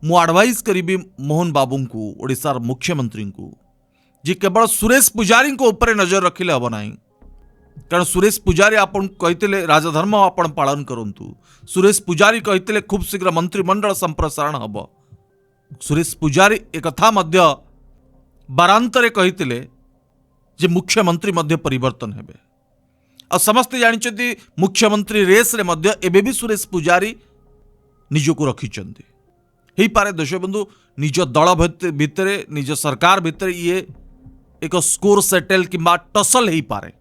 मु एडवाइस करी मोहन बाबू को ओडिशार मुख्यमंत्री को जे केवल सुरेश पुजारी को ऊपर नजर रखिले हम ना, कारण सुरेश पुजारी आपन कहते राजधर्म आपण पालन करंतु। सुरेश पुजारी कहते खूब शीघ्र मंत्रिमंडल संप्रसारण हम। सुरेश पुजारी एक कथा मध्य बारांतरे कहते जे मुख्यमंत्री मध्य परिवर्तन हेबे। आ समस्ते जानिछथि मुख्यमंत्री रेस रे मध्य एबे भी सुरेश पुजारी निजको रखिछन्ति। हेई पारे देशबंधु निज दल भितरे निज सरकार भितरे ये एक स्कोर सेटल किंबा टसल हेई पारे,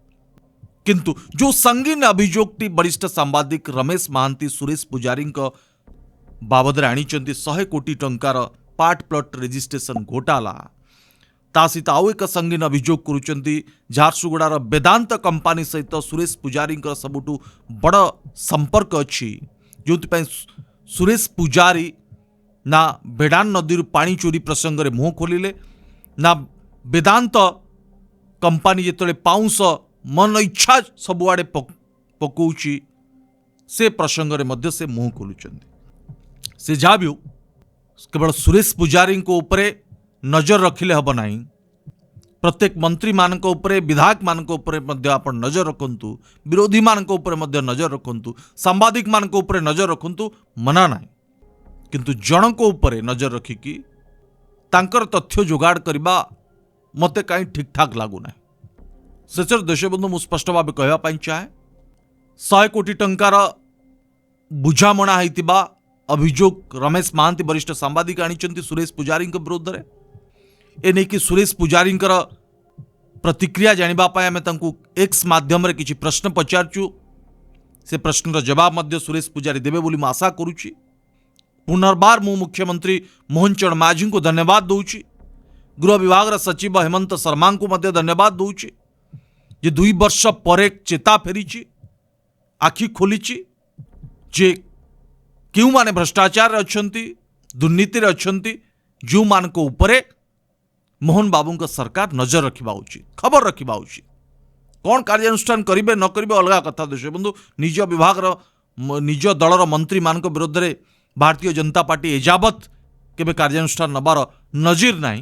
किंतु जो संगीन अभियोगटी वरिष्ठ सांबादिक रमेश महांती सुरेश पुजारी बाबद आनीचंती 100 कोटी टंकार पार्ट प्लॉट रजिस्ट्रेशन घोटाला, ता सहित आउ एक संगीन अभियोग करुचंती झारसुगुड़ार वेदांत कंपानी सहित सुरेश पुजारी सबुठु बड़ संपर्क अच्छी, जो सुरेश पुजारी ना बेडान नदी पानी चोरी प्रसंग में मुह खोलिले ना वेदांत कंपानी जिते पाउंस मन इच्छा सबुआड़े पकाउची से प्रसंग में से मुह खोलुचंती। से जहाँ भी केवल सुरेश पुजारी को ऊपरे नजर रखिले हम ना, प्रत्येक मंत्री मानक ऊपरे विधायक मानक ऊपरे मध्य आपण नजर रखंतु, विरोधी मानक ऊपरे मध्य नजर रखंतु, सांबादिक मानक ऊपरे नजर रखंतु, मना ना, किंतु जनक ऊपरे नजर रखिकी तांकर तथ्य जोगाड़ करबा मते कहीं ठीक ठाक लागुना। शेषर देशबंधु मु स्पष्ट भाव कहवाई चाहे 100 कोटी टंकार बुझामणा होइतिबा अभियोग रमेश महांती वरिष्ठ सांबादिक आनिचंती सुरेश पुजारी विरोध में। एने कि सुरेश पुजारी प्रतिक्रिया जानिबा पाए आमे तांकु एक्स माध्यम रे किछि प्रश्न पचारचु। से प्रश्नर जवाब मध्य सुरेश पुजारी देबे बोली मु आशा करूची। पुनर्बार मु मुख्यमंत्री मोहन चरण माझी को धन्यवाद दूची। गृह विभाग सचिव हेमंत शर्मा को मध्य धन्यवाद दूची जे 2 वर्ष पर चेता फेरी आखि खोली जे क्यों माने भ्रष्टाचार अच्छी दुर्नीति अच्छी जो मान को ऊपरे मोहन बाबू का सरकार नजर रखा उचित, खबर रखा उचित। कौन कार्यानुष्ठान करेंगे न करेंगे अलग कथा। देश बंधु निज विभाग निज दलर मंत्री मान विरोध में भारतीय जनता पार्टी एजावत केबे कार्यानुष्ठान नबार नजीर ना,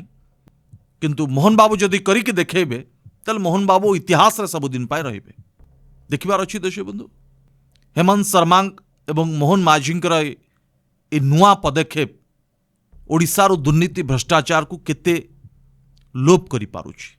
किंतु मोहन बाबू जदि करिके देखेबे तल मोहन बाबू इतिहास रे सबुदिन पाए रहिबे। देखिबार अछि देश बंधु हेमंत शर्मा एवं मोहन माझींकर ए नुआ पदक्षेप ओडिशार दुर्नीति भ्रष्टाचार को केते लोप करि पारुछि।